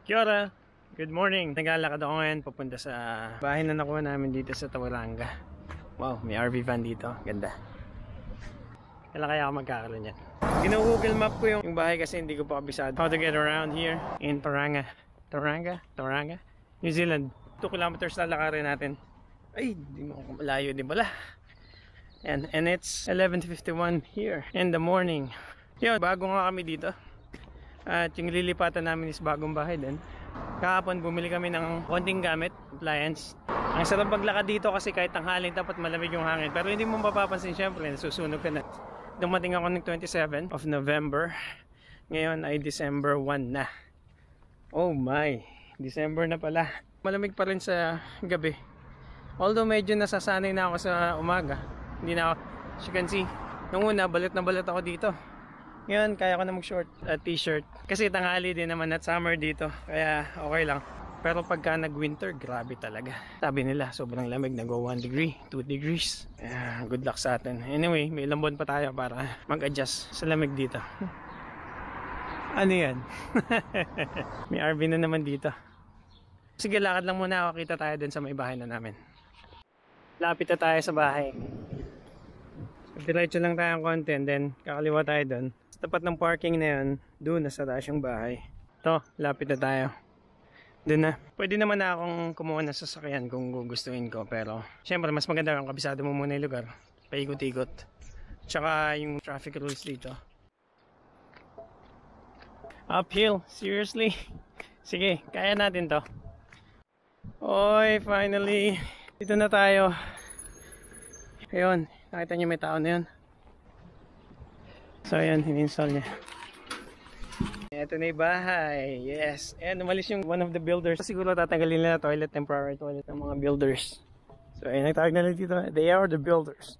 Kia ora! Good morning! Naglalakad ako ngayon papunta sa bahay na nakuha namin dito sa Tawaranga. Wow, may RV van dito. Ganda. Kailan kaya ako magkakaroon yan? Gino-google map ko yung bahay kasi hindi ko pa kabisado how to get around here in Tauranga, New Zealand. 2 kilometers na lakarin natin. Ay, hindi mo malayo din pala. And it's 11:51 here in the morning. Yun, bago nga kami dito. At yung lilipatan namin is bagong bahay din. Kahapon bumili kami ng konting gamit, appliance. Ang sarap maglakad dito kasi kahit tanghalin dapat malamig yung hangin. Pero hindi mo mapapansin, syempre nasusunog ka na. Dumating ako ng 27 of November. Ngayon ay December 1 na. Oh my, December na pala. Malamig pa rin sa gabi. Although medyo nasasanay na ako sa umaga. Hindi na ako, as you can see, nung una balot na balot ako dito. Ngayon kaya ko na mag short at t-shirt. Kasi tanghali din naman at summer dito. Kaya okay lang. Pero pagka nag-winter, grabe talaga. Sabi nila, sobrang lamig. Nag-go 1 degree, 2 degrees. Good luck sa atin. Anyway, may ilang buwan pa tayo para mag-adjust sa lamig dito. Ano yan? May RV na naman dito. Sige, lakad lang muna ako. Kita tayo dun sa may bahay na namin. Lapit na tayo sa bahay. So, diretso lang tayo ng konti. And then, kakaliwa tayo dun. Sa tapat ng parking na yun, doon nasa taas yung bahay. Ito, lapit na tayo. Doon na. Pwede naman na akong kumuha ng sasakyan kung gugustuhin ko. Pero, syempre, mas maganda kung kabisado mo muna yung lugar. Paikot-ikot. Tsaka yung traffic rules dito. Uphill. Seriously? Sige, kaya natin to. Oy, finally. Dito na tayo. Ayun, nakita niyo may tao na yun. So, ayan, in-install niya. Ito na yung bahay. Yes. And umalis yung one of the builders. Siguro tatanggalin nila toilet, temporary toilet ng mga builders. So ayun, nagtawag na dito. They are the builders.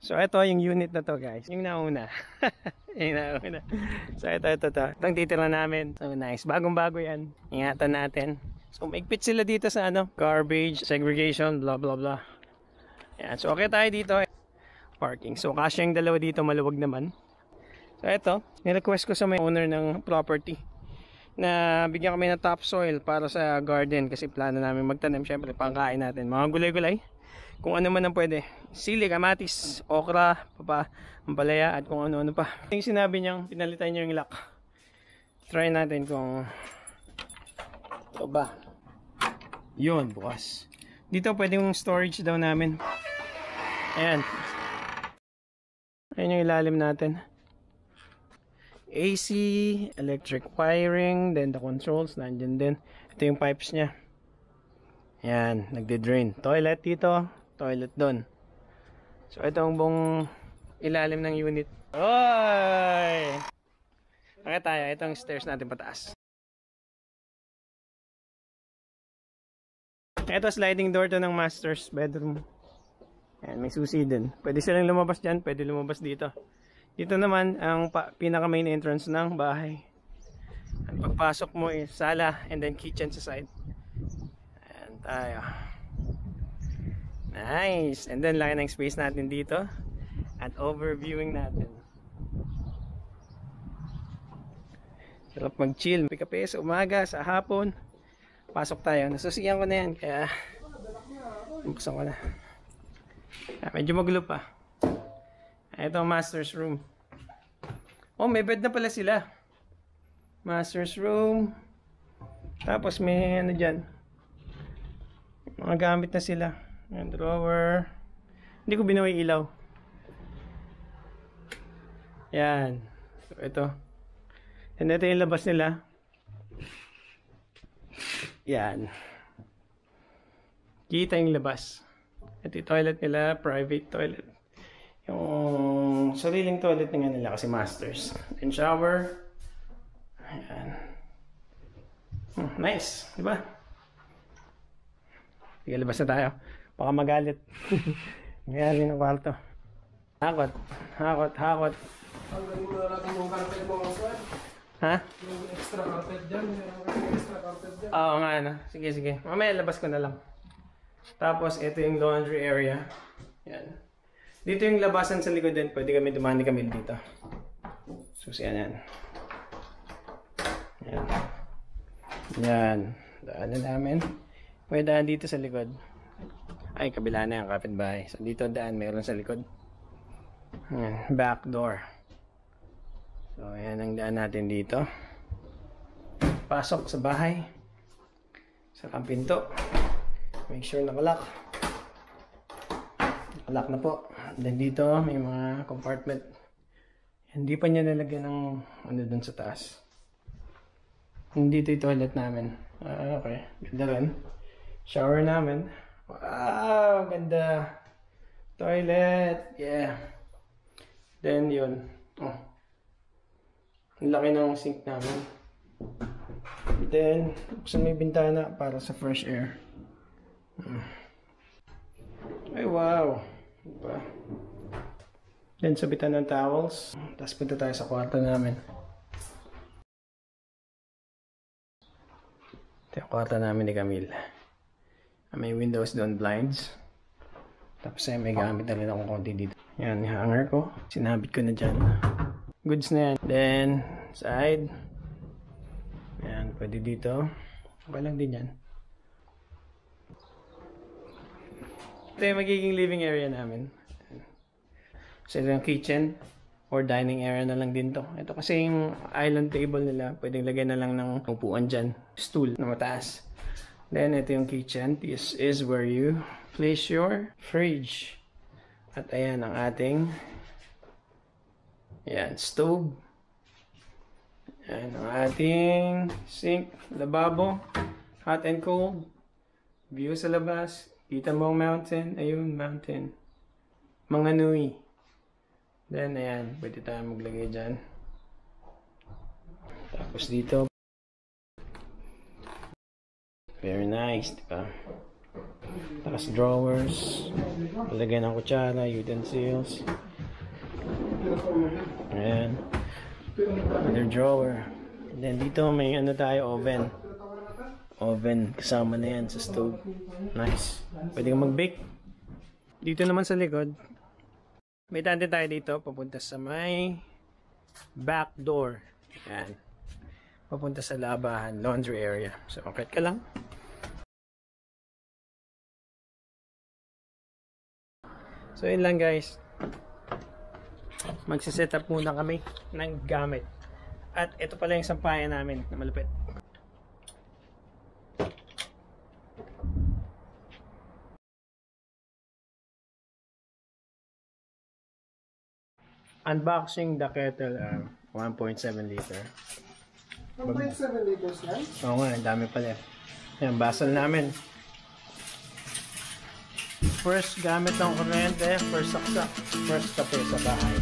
So ito yung unit na to, guys. Yung nauna. Yung nauna. So ito. Itong titira namin. So nice. Bagong-bago yan. Ingatan natin. So maigpit sila dito sa garbage, segregation, blah blah blah. Yan. So okay tayo dito. Parking. So kasya yung dalawa dito, maluwag naman. So ito, ni-request ko sa may owner ng property na bigyan kami ng topsoil para sa garden kasi plano namin magtanim, syempre pangkain natin, mga gulay-gulay, kung ano man ang pwede, sili, kamatis, okra, ampalaya at kung ano-ano pa. Yung sinabi niyang pinalitan niya yung lock. Try natin kung ito ba. Yun, bukas. Dito pwede yung storage daw namin. Ayan. Ayan yung ilalim natin. AC, electric wiring, then the controls, nandyan din. Ito yung pipes niya. Yan, nagde-drain. Toilet dito, toilet doon. So, ito ang buong ilalim ng unit. Oy! Okay tayo, ito ang stairs natin pataas. Ito, sliding door to ng master's bedroom. Yan, may susi din. Pwede silang lumabas dyan, pwede lumabas dito. Dito naman ang pinaka main entrance ng bahay. Ang pagpasok mo is sala and then kitchen sa side. Ayan tayo. Nice! And then laki ng space natin dito. At overviewing natin. Sarap mag-chill. May kape sa umaga, sa hapon. Pasok tayo. Nasusiyan ko na yan. Kaya buksan ko na. Medyo magulo pa. Ito ang master's room. Oh, may bed na pala sila. Master's room. Tapos may ano dyan. Mga gamit na sila. Yung drawer. Hindi ko binuhay ilaw. Yan. So, ito. And ito yung labas nila. Yan. Kita yung labas. Ito yung toilet nila. Private toilet. Yung sariling toilet nga nila kasi masters. And shower. Ayan. Nice, di ba? Sige, labas na tayo. Baka magalit. Mayali ng kwarto. Hakot. Hanggang mo na natin yung carpet mo, sir. Ha? Yung extra carpet dyan. Oo nga, ano. Sige. Mamaya labas ko na lang. Tapos, ito yung laundry area. Yan. Dito yung labasan sa likod din. Pwede kami dumani kami dito. Susiyan yan. Yan. Yan. Daanan namin. May daan dito sa likod. Ay, kabila na yung kapitbahay. So, dito daan meron sa likod. Yan. Back door. So, ayan ang daan natin dito. Pasok sa bahay. Sa pinto. Make sure nakalock. Nakalock na po. Then dito, may mga compartment. Hindi pa niya nalagyan ng ano dun sa taas. Dito yung toilet namin. Okay. Ganda rin. Shower namin. Wow! Ganda. Toilet. Yeah. Then yun. Oh. Ang laki ng sink namin. Then, buksan may bintana para sa fresh air. Ay, wow! Diba? Then, sabitan ng towels. Tapos punta tayo sa kwarto namin. Ito yung kwarto namin ni Camille. May windows doon, blinds. Tapos ay may gamit na rin akong konti dito. Yan, yung hanger ko. Sinabit ko na dyan. Goods na yan. Then, side. Yan, pwede dito. Okay lang din yan. Ito yung magiging living area namin. So, ito yung kitchen or dining area na lang din to. Ito kasi yung island table nila. Pwedeng lagyan na lang ng upuan dyan. Stool na mataas. Then, ito yung kitchen. This is where you place your fridge. At ayan ang ating stove. Ayan ang ating sink, lababo, hot and cold. View sa labas. Kita mo ang mountain. Ayun, mountain. Mga nui. Then, ayan. Pwede tayo maglagay dyan. Tapos dito. Very nice, diba? Tapos drawers. Palagay ng kutsara, utensils. Ayan. Another drawer. And then dito may ano tayo, oven. Oven. Kasama na yan sa stove. Nice. Pwede kang mag-bake. Dito naman sa likod, may tante tayo dito. Papunta sa may back door. Ayan. Papunta sa labahan, laundry area. So, okay ka lang. So, yun lang guys. Magsiset up muna kami ng gamit. At ito pala yung sampayan namin na malupit. Unboxing the kettle, 1.7 liter. 1.7 liters yan? Oo nga, dami pala. Ayan, basal namin. First gamit ng kuryente, first saksak, first kape sa bahay.